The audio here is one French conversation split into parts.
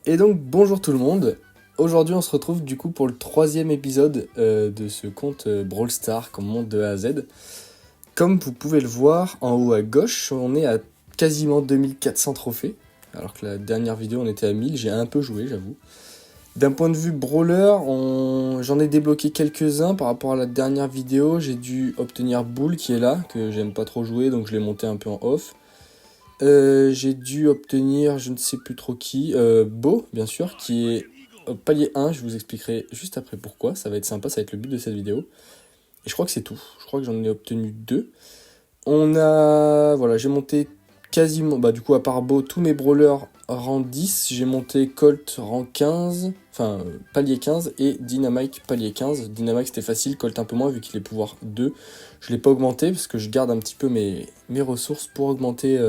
Et donc bonjour tout le monde, aujourd'hui on se retrouve du coup pour le troisième épisode de ce compte Brawl Stars qu'on monte de A à Z. Comme vous pouvez le voir en haut à gauche, on est à quasiment 2400 trophées, alors que la dernière vidéo on était à 1000, j'ai un peu joué j'avoue. D'un point de vue brawler, j'en ai débloqué quelques-uns par rapport à la dernière vidéo, j'ai dû obtenir Bull qui est là, que j'aime pas trop jouer donc je l'ai monté un peu en off. J'ai dû obtenir, je ne sais plus trop qui, Beau, bien sûr, qui est au palier 1, je vous expliquerai juste après pourquoi, ça va être sympa, ça va être le but de cette vidéo. Et je crois que c'est tout, je crois que j'en ai obtenu 2. Voilà, j'ai monté quasiment, du coup à part Beau, tous mes brawlers rang 10, j'ai monté Colt rang 15, enfin palier 15 et Dynamite palier 15. Dynamite c'était facile, Colt un peu moins vu qu'il est pouvoir 2. Je l'ai pas augmenté parce que je garde un petit peu mes ressources pour augmenter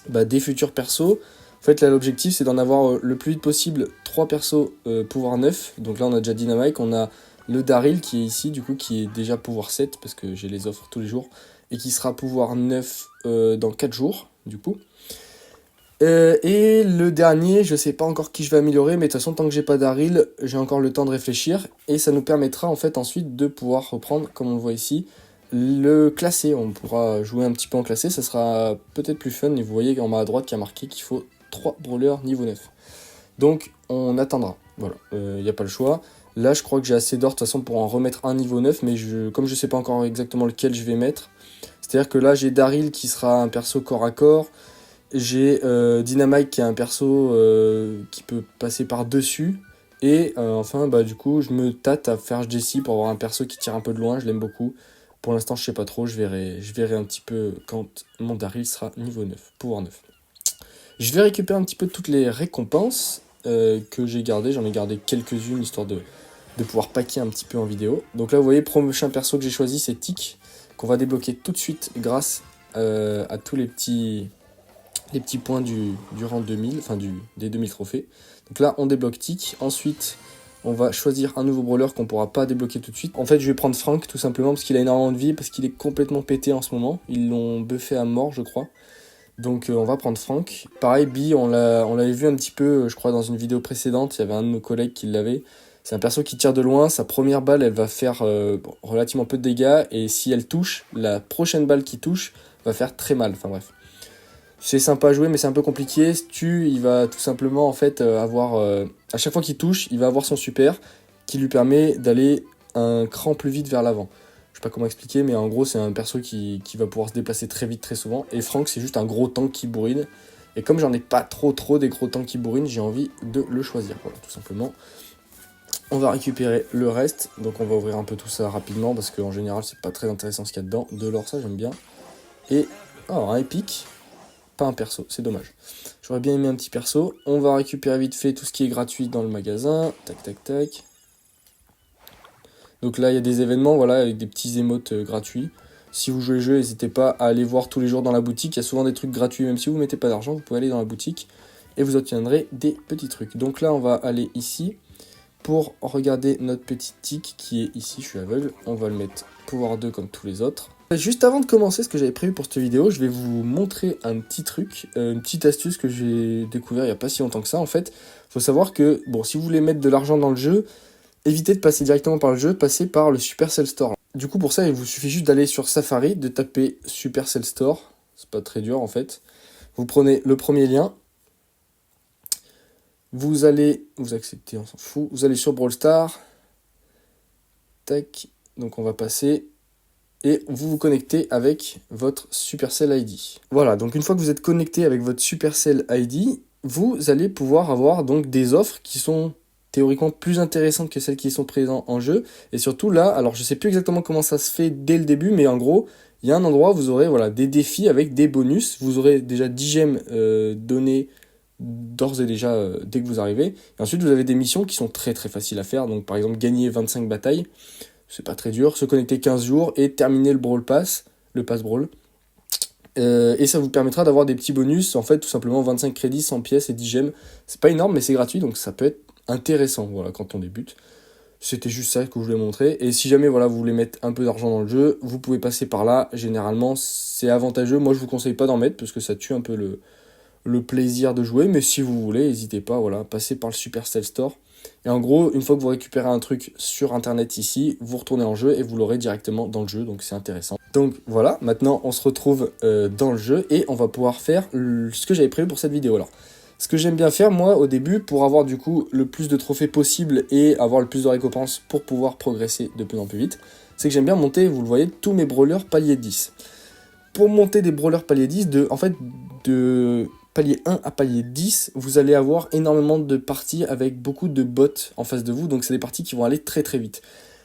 des futurs persos. En fait là l'objectif c'est d'en avoir le plus vite possible 3 persos pouvoir 9. Donc là on a déjà Dynamite, on a le Daryl qui est ici du coup qui est déjà pouvoir 7 parce que j'ai les offres tous les jours. Et qui sera pouvoir 9 dans 4 jours du coup. Et le dernier, je sais pas encore qui je vais améliorer, mais de toute façon tant que j'ai pas Daryl, j'ai encore le temps de réfléchir. Et ça nous permettra en fait ensuite de pouvoir reprendre, comme on le voit ici, le classé. On pourra jouer un petit peu en classé, ça sera peut-être plus fun. Et vous voyez en bas à droite qu'il y a marqué qu'il faut 3 brawlers niveau 9. Donc on attendra, voilà, y a pas le choix. Là je crois que j'ai assez d'or de toute façon pour en remettre un niveau 9, mais comme je sais pas encore exactement lequel je vais mettre, c'est-à-dire que là j'ai Daryl qui sera un perso corps à corps, j'ai Dynamite qui est un perso qui peut passer par dessus, et enfin du coup je me tâte à faire Jessie pour avoir un perso qui tire un peu de loin, je l'aime beaucoup. Pour l'instant je sais pas trop, je verrai un petit peu quand mon Daryl sera niveau 9, pouvoir 9. Je vais récupérer un petit peu toutes les récompenses que j'ai gardées, j'en ai gardé quelques-unes histoire de pouvoir packer un petit peu en vidéo. Donc là vous voyez, prochain perso que j'ai choisi c'est Tick, qu'on va débloquer tout de suite grâce à tous les petits points du rang 2000, enfin des 2000 trophées. Donc là on débloque Tick, ensuite on va choisir un nouveau brawler qu'on pourra pas débloquer tout de suite. En fait je vais prendre Frank tout simplement parce qu'il a énormément de vie, parce qu'il est complètement pété en ce moment, ils l'ont buffé à mort je crois. Donc on va prendre Frank. Pareil, Bee, on l'avait vu un petit peu, je crois, dans une vidéo précédente, il y avait un de nos collègues qui l'avait. C'est un perso qui tire de loin, sa première balle, elle va faire relativement peu de dégâts, et si elle touche, la prochaine balle qui touche va faire très mal, enfin bref. C'est sympa à jouer, mais c'est un peu compliqué. Stu, il va tout simplement, en fait, avoir... à chaque fois qu'il touche, il va avoir son super, qui lui permet d'aller un cran plus vite vers l'avant. Je sais pas comment expliquer, mais en gros c'est un perso qui va pouvoir se déplacer très vite, très souvent. Et Frank c'est juste un gros tank qui bourrine. Et comme j'en ai pas trop des gros tanks qui bourrinent, j'ai envie de le choisir, voilà, tout simplement. On va récupérer le reste, donc on va ouvrir un peu tout ça rapidement, parce qu'en général c'est pas très intéressant ce qu'il y a dedans. De l'or, ça j'aime bien. Et, un épique, pas un perso, c'est dommage. J'aurais bien aimé un petit perso. On va récupérer vite fait tout ce qui est gratuit dans le magasin. Tac, tac, tac. Donc là, il y a des événements, voilà, avec des petits émotes gratuits. Si vous jouez le jeu, n'hésitez pas à aller voir tous les jours dans la boutique. Il y a souvent des trucs gratuits, même si vous ne mettez pas d'argent, vous pouvez aller dans la boutique et vous obtiendrez des petits trucs. Donc là, on va aller ici pour regarder notre petit Tick qui est ici. Je suis aveugle. On va le mettre pouvoir 2 comme tous les autres. Juste avant de commencer ce que j'avais prévu pour cette vidéo, je vais vous montrer un petit truc, une petite astuce que j'ai découvert il n'y a pas si longtemps que ça. En fait, il faut savoir que, bon, si vous voulez mettre de l'argent dans le jeu, évitez de passer directement par le jeu, passez par le Supercell Store. Du coup, pour ça, il vous suffit juste d'aller sur Safari, de taper Supercell Store. C'est pas très dur en fait. Vous prenez le premier lien. Vous allez, vous acceptez, on s'en fout. Vous allez sur Brawl Stars. Tac. Donc on va passer. Et vous vous connectez avec votre Supercell ID. Voilà, donc une fois que vous êtes connecté avec votre Supercell ID, vous allez pouvoir avoir donc des offres qui sont théoriquement plus intéressantes que celles qui sont présentes en jeu. Et surtout là, alors je sais plus exactement comment ça se fait dès le début, mais en gros, il y a un endroit où vous aurez des défis avec des bonus. Vous aurez déjà 10 gemmes données d'ores et déjà dès que vous arrivez. Et ensuite, vous avez des missions qui sont très très faciles à faire. Donc par exemple, gagner 25 batailles, c'est pas très dur. Se connecter 15 jours et terminer le Brawl Pass, le Pass Brawl. Et ça vous permettra d'avoir des petits bonus, en fait tout simplement 25 crédits, 100 pièces et 10 gemmes. C'est pas énorme mais c'est gratuit, donc ça peut être intéressant, voilà, quand on débute. C'était juste ça que je voulais montrer. Et si jamais voilà, vous voulez mettre un peu d'argent dans le jeu, vous pouvez passer par là. Généralement c'est avantageux, moi je vous conseille pas d'en mettre parce que ça tue un peu le plaisir de jouer, mais si vous voulez, n'hésitez pas, voilà, passez par le Supercell Store. Et en gros, une fois que vous récupérez un truc sur internet ici, vous retournez en jeu et vous l'aurez directement dans le jeu, donc c'est intéressant. Donc voilà, maintenant on se retrouve dans le jeu et on va pouvoir faire ce que j'avais prévu pour cette vidéo. Alors, ce que j'aime bien faire moi au début pour avoir du coup le plus de trophées possible et avoir le plus de récompenses pour pouvoir progresser de plus en plus vite, c'est que j'aime bien monter, vous le voyez, tous mes brawlers palier 10. Pour monter des brawlers palier 10, de palier 1 à palier 10, vous allez avoir énormément de parties avec beaucoup de bots en face de vous, donc c'est des parties qui vont aller très très vite.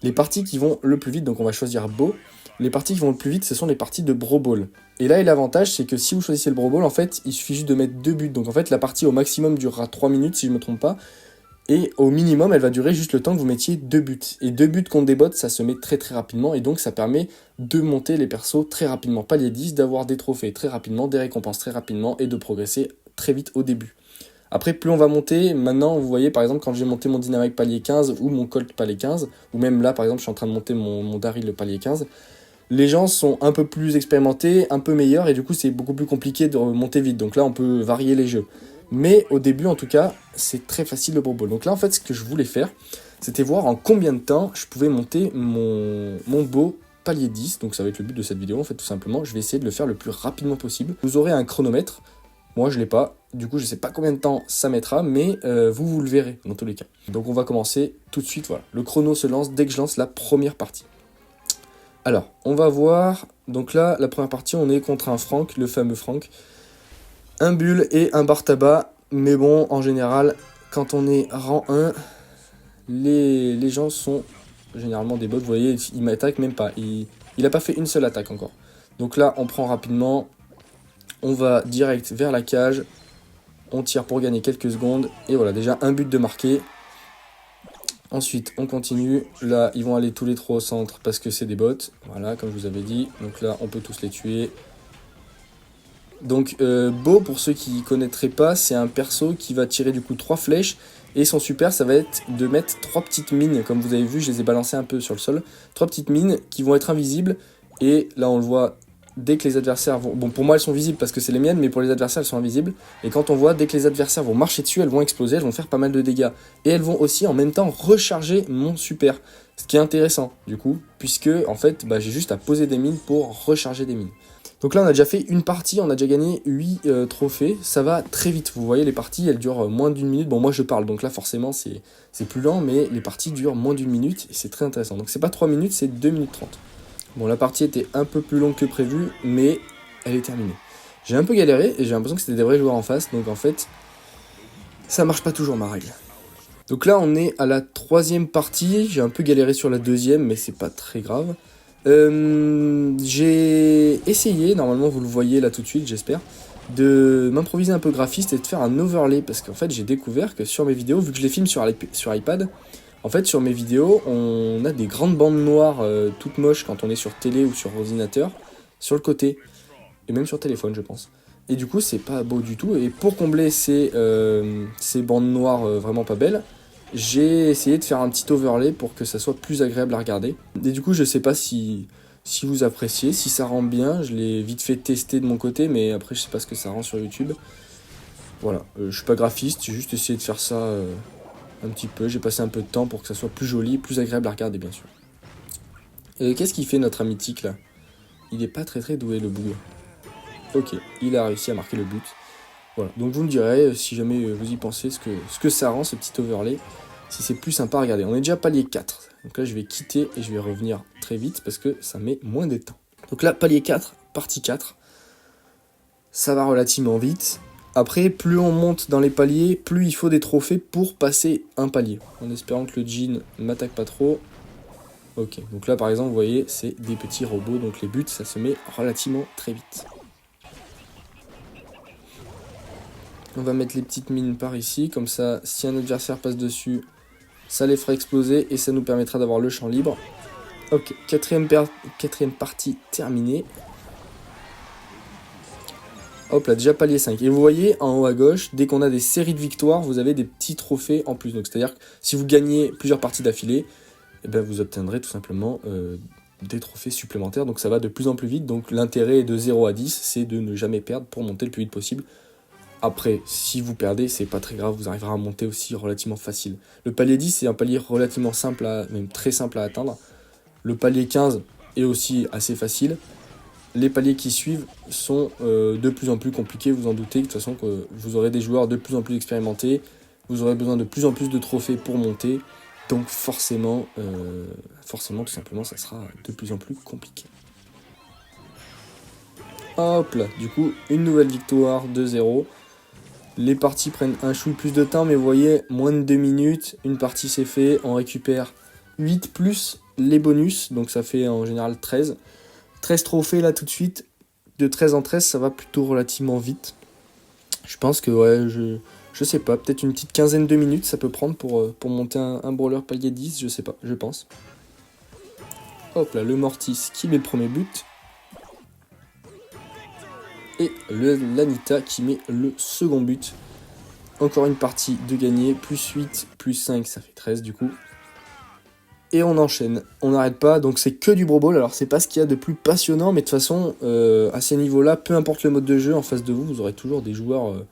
Les parties qui vont le plus vite, donc on va choisir Beau, les parties qui vont le plus vite, ce sont les parties de Brawl Ball. Et là, l'avantage, c'est que si vous choisissez le Brawl Ball, en fait, il suffit juste de mettre 2 buts, donc en fait, la partie au maximum durera 3 minutes, si je ne me trompe pas, et au minimum, elle va durer juste le temps que vous mettiez 2 buts. Et 2 buts contre des bots, ça se met très très rapidement, et donc ça permet de monter les persos très rapidement. Palier 10, d'avoir des trophées très rapidement, des récompenses très rapidement, et de progresser très vite au début. Après, plus on va monter, maintenant, vous voyez, par exemple, quand j'ai monté mon Dynamite palier 15, ou mon Colt palier 15, ou même là, par exemple, je suis en train de monter mon Daryl le palier 15, les gens sont un peu plus expérimentés, un peu meilleurs, et du coup, c'est beaucoup plus compliqué de monter vite. Donc là, on peut varier les jeux. Mais au début, en tout cas, c'est très facile le Brawl Ball. Donc là, en fait, ce que je voulais faire, c'était voir en combien de temps je pouvais monter mon beau palier 10. Donc ça va être le but de cette vidéo, en fait, tout simplement. Je vais essayer de le faire le plus rapidement possible. Vous aurez un chronomètre. Moi, je ne l'ai pas. Du coup, je ne sais pas combien de temps ça mettra, mais vous le verrez, dans tous les cas. Donc on va commencer tout de suite, voilà. Le chrono se lance dès que je lance la première partie. Alors, on va voir. Donc là, la première partie, on est contre un Franck, le fameux Franck. Un bulle et un bar tabac. Mais bon, en général, quand on est rang 1, les gens sont généralement des bots. Vous voyez, il m'attaque même pas. Il n'a pas fait une seule attaque encore. Donc là, on prend rapidement. On va direct vers la cage. On tire pour gagner quelques secondes. Et voilà, déjà un but de marqué. Ensuite, on continue. Là, ils vont aller tous les trois au centre parce que c'est des bots. Voilà, comme je vous avais dit. Donc là, on peut tous les tuer. Donc, Beau, pour ceux qui ne connaîtraient pas, c'est un perso qui va tirer du coup 3 flèches. Et son super, ça va être de mettre 3 petites mines. Comme vous avez vu, je les ai balancées un peu sur le sol. 3 petites mines qui vont être invisibles. Et là, on le voit, dès que les adversaires vont... Bon, pour moi, elles sont visibles parce que c'est les miennes, mais pour les adversaires, elles sont invisibles. Et quand on voit, dès que les adversaires vont marcher dessus, elles vont exploser, elles vont faire pas mal de dégâts. Et elles vont aussi, en même temps, recharger mon super. Ce qui est intéressant, du coup, puisque, en fait, j'ai juste à poser des mines pour recharger des mines. Donc là, on a déjà fait une partie, on a déjà gagné 8 trophées. Ça va très vite, vous voyez, les parties, elles durent moins d'une minute. Bon, moi, je parle, donc là, forcément, c'est plus lent, mais les parties durent moins d'une minute, et c'est très intéressant. Donc c'est pas 3 minutes, c'est 2 minutes 30. Bon, la partie était un peu plus longue que prévu, mais elle est terminée. J'ai un peu galéré, et j'ai l'impression que c'était des vrais joueurs en face, donc en fait, ça marche pas toujours, ma règle. Donc là, on est à la 3e partie. J'ai un peu galéré sur la 2e, mais c'est pas très grave. J'ai essayé, normalement vous le voyez là tout de suite, j'espère, de m'improviser un peu graphiste et de faire un overlay. Parce qu'en fait, j'ai découvert que sur mes vidéos, vu que je les filme sur iPad, en fait, sur mes vidéos, on a des grandes bandes noires toutes moches quand on est sur télé ou sur ordinateur, sur le côté. Et même sur téléphone, je pense. Et du coup, c'est pas beau du tout. Et pour combler ces bandes noires vraiment pas belles, j'ai essayé de faire un petit overlay pour que ça soit plus agréable à regarder. Et du coup, je sais pas si vous appréciez, si ça rend bien. Je l'ai vite fait tester de mon côté, mais après, je sais pas ce que ça rend sur YouTube. Voilà, je suis pas graphiste, j'ai juste essayé de faire ça un petit peu. J'ai passé un peu de temps pour que ça soit plus joli, plus agréable à regarder, bien sûr. Et qu'est-ce qu'il fait notre ami Tic là? Il est pas très très doué, le bougre. Ok, il a réussi à marquer le but. Voilà, donc vous me direz, si jamais vous y pensez, ce que ça rend, ce petit overlay, si c'est plus sympa à regarder. On est déjà palier 4, donc là je vais quitter et je vais revenir très vite parce que ça met moins de temps. Donc là, palier 4, partie 4, ça va relativement vite. Après, plus on monte dans les paliers, plus il faut des trophées pour passer un palier. En espérant que le jean ne m'attaque pas trop. Ok, donc là par exemple, vous voyez, c'est des petits robots, donc les buts, ça se met relativement très vite. On va mettre les petites mines par ici, comme ça, si un adversaire passe dessus, ça les fera exploser et ça nous permettra d'avoir le champ libre. Ok, quatrième partie terminée. Hop là, déjà palier 5. Et vous voyez, en haut à gauche, dès qu'on a des séries de victoires, vous avez des petits trophées en plus. Donc c'est-à-dire que si vous gagnez plusieurs parties d'affilée, eh ben, vous obtiendrez tout simplement des trophées supplémentaires. Donc ça va de plus en plus vite. Donc l'intérêt de 0 à 10, c'est de ne jamais perdre pour monter le plus vite possible. Après, si vous perdez, c'est pas très grave, vous arriverez à monter aussi relativement facile. Le palier 10, c'est un palier relativement simple, même très simple à atteindre. Le palier 15 est aussi assez facile. Les paliers qui suivent sont de plus en plus compliqués, vous en doutez. De toute façon, que vous aurez des joueurs de plus en plus expérimentés. Vous aurez besoin de plus en plus de trophées pour monter. Donc forcément, tout simplement, ça sera de plus en plus compliqué. Hop là, du coup, une nouvelle victoire, 2-0. Les parties prennent un chouille plus de temps, mais vous voyez, moins de 2 minutes, une partie c'est fait. On récupère 8 plus les bonus, donc ça fait en général 13. 13 trophées là tout de suite, de 13 en 13, ça va plutôt relativement vite. Je pense que ouais, je sais pas, peut-être une petite quinzaine de minutes ça peut prendre pour monter un brawler palier 10, je sais pas, je pense. Hop là, le Mortis qui met le premier but. Et l'Anita qui met le second but. Encore une partie de gagner, plus 8, plus 5, ça fait 13 du coup. Et on enchaîne, on n'arrête pas, donc c'est que du Brawl Ball. Alors c'est pas ce qu'il y a de plus passionnant, mais de toute façon, à ces niveaux-là, peu importe le mode de jeu, en face de vous, vous aurez toujours des joueurs,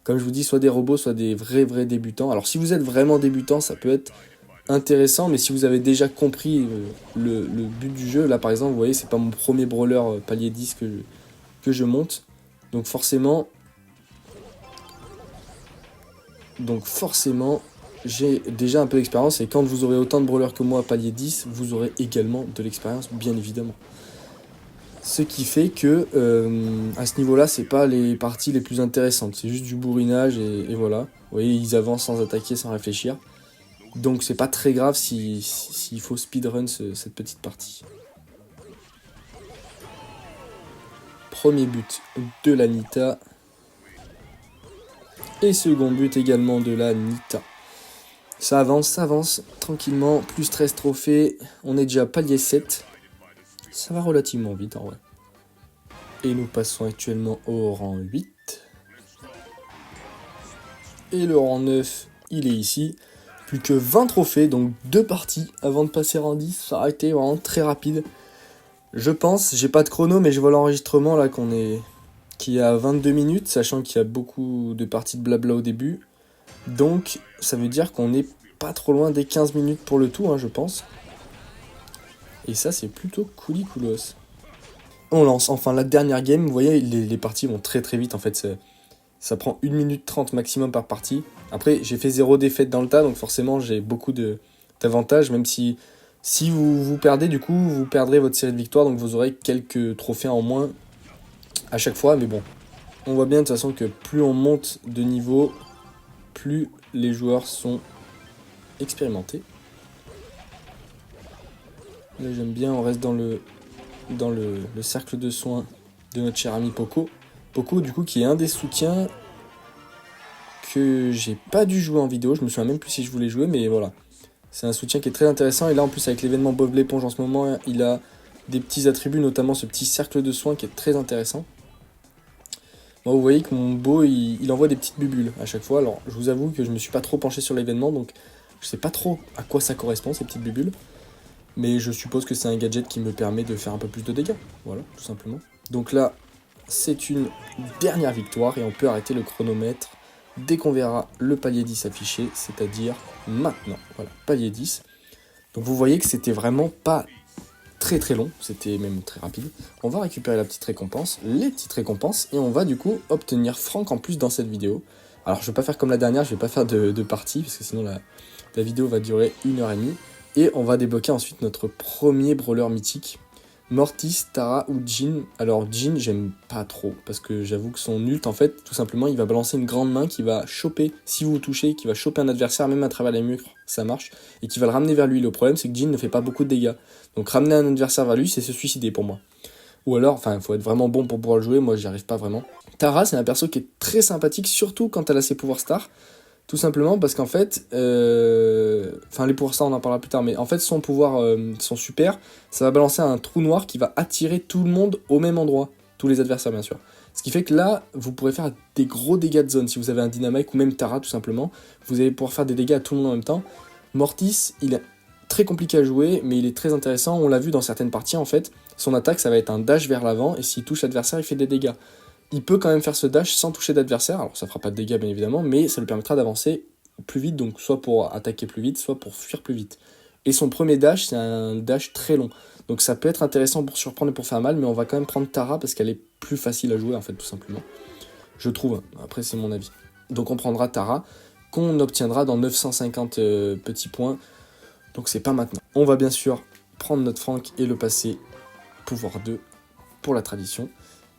comme je vous dis, soit des robots, soit des vrais débutants. Alors si vous êtes vraiment débutant, ça peut être intéressant, mais si vous avez déjà compris le but du jeu, là par exemple, vous voyez, c'est pas mon premier brawler palier 10 que je monte. Donc forcément, j'ai déjà un peu d'expérience, et quand vous aurez autant de brawlers que moi à palier 10, vous aurez également de l'expérience, bien évidemment. Ce qui fait que, à ce niveau-là, c'est pas les parties les plus intéressantes, c'est juste du bourrinage, et voilà. Vous voyez, ils avancent sans attaquer, sans réfléchir. Donc c'est pas très grave s'il faut speedrun cette petite partie. Premier but de l'Anita. Et second but également de l'Anita. Ça avance tranquillement, plus 13 trophées, on est déjà palier 7. Ça va relativement vite en vrai. Et nous passons actuellement au rang 8. Et le rang 9, il est ici. Plus que 20 trophées, donc 2 parties avant de passer rang 10. Ça a été vraiment très rapide. Je pense, j'ai pas de chrono, mais je vois l'enregistrement là qui est à 22 minutes, sachant qu'il y a beaucoup de parties de blabla au début. Donc ça veut dire qu'on est pas trop loin des 15 minutes pour le tout, hein, je pense. Et ça c'est plutôt coolos. On lance enfin la dernière game, vous voyez les parties vont très vite en fait. Ça prend 1 minute 30 maximum par partie. Après j'ai fait 0 défaite dans le tas, donc forcément j'ai beaucoup d'avantages, même si vous perdez, du coup vous perdrez votre série de victoires, donc vous aurez quelques trophées en moins à chaque fois, mais bon. On voit bien de toute façon que plus on monte de niveau, plus les joueurs sont expérimentés. Là j'aime bien, on reste dans le cercle de soins de notre cher ami Poco. Poco du coup qui est un des soutiens que j'ai pas dû jouer en vidéo, je me souviens même plus si je voulais jouer, mais voilà. C'est un soutien qui est très intéressant, et là en plus avec l'événement Bob l'éponge en ce moment, il a des petits attributs, notamment ce petit cercle de soins qui est très intéressant. Moi vous voyez que mon beau il envoie des petites bubules à chaque fois, alors je vous avoue que je me suis pas trop penché sur l'événement, donc je sais pas trop à quoi ça correspond ces petites bubules. Mais je suppose que c'est un gadget qui me permet de faire un peu plus de dégâts. Voilà, tout simplement. Donc là, c'est une dernière victoire et on peut arrêter le chronomètre dès qu'on verra le palier 10 affiché, c'est-à-dire maintenant. Voilà, palier 10. Donc vous voyez que c'était vraiment pas très long, c'était même très rapide. On va récupérer la petite récompense, les petites récompenses, et on va du coup obtenir Franck en plus dans cette vidéo. Alors je vais pas faire comme la dernière, je vais pas faire de partie, parce que sinon la vidéo va durer 1h30. Et on va débloquer ensuite notre premier brawler mythique, Mortis, Tara ou Jhin. Alors Jhin, j'aime pas trop, parce que j'avoue que son ult, en fait, tout simplement, il va balancer une grande main qui va choper, si vous touchez, qui va choper un adversaire, même à travers les murs, ça marche, et qui va le ramener vers lui. Le problème, c'est que Jhin ne fait pas beaucoup de dégâts. Donc ramener un adversaire vers lui, c'est se suicider pour moi. Ou alors, enfin, il faut être vraiment bon pour pouvoir le jouer, moi j'y arrive pas vraiment. Tara, c'est un perso qui est très sympathique, surtout quand elle a ses pouvoirs stars. Tout simplement parce qu'en fait, enfin les pouvoirs ça on en parlera plus tard, mais en fait son pouvoir, son super, ça va balancer un trou noir qui va attirer tout le monde au même endroit, tous les adversaires bien sûr. Ce qui fait que là, vous pourrez faire des gros dégâts de zone, si vous avez un Dynamite ou même Tara tout simplement, vous allez pouvoir faire des dégâts à tout le monde en même temps. Mortis, il est très compliqué à jouer, mais il est très intéressant, on l'a vu dans certaines parties en fait, son attaque ça va être un dash vers l'avant, et s'il touche l'adversaire il fait des dégâts. il peut quand même faire ce dash sans toucher d'adversaire. Alors ça fera pas de dégâts bien évidemment, mais ça lui permettra d'avancer plus vite, donc soit pour attaquer plus vite, soit pour fuir plus vite. Et son premier dash, c'est un dash très long. Donc ça peut être intéressant pour surprendre et pour faire mal, mais on va quand même prendre Tara parce qu'elle est plus facile à jouer en fait tout simplement. Je trouve, après c'est mon avis. Donc on prendra Tara, qu'on obtiendra dans 950 petits points. Donc c'est pas maintenant. On va bien sûr prendre notre Franck et le passer pouvoir 2 pour la tradition.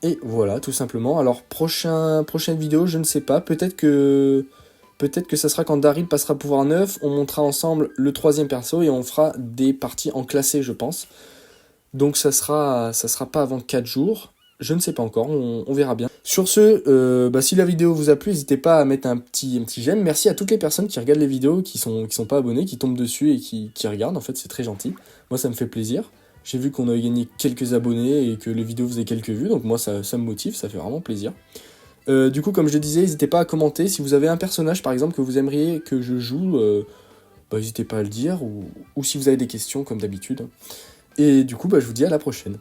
Et voilà, tout simplement. Alors prochaine vidéo, je ne sais pas, peut-être que ça sera quand Daryl passera pouvoir 9, on montera ensemble le 3e perso et on fera des parties en classé, je pense. Donc ça sera pas avant 4 jours. Je ne sais pas encore, on verra bien. Sur ce, si la vidéo vous a plu, n'hésitez pas à mettre un petit j'aime. Merci à toutes les personnes qui regardent les vidéos, qui sont pas abonnées, qui tombent dessus et qui regardent. En fait, c'est très gentil. Moi, ça me fait plaisir. J'ai vu qu'on avait gagné quelques abonnés et que les vidéos faisaient quelques vues. Donc moi, ça me motive, ça fait vraiment plaisir. Du coup, comme je le disais, n'hésitez pas à commenter. Si vous avez un personnage, par exemple, que vous aimeriez que je joue, n'hésitez pas à le dire. Ou si vous avez des questions, comme d'habitude. Et du coup, je vous dis à la prochaine.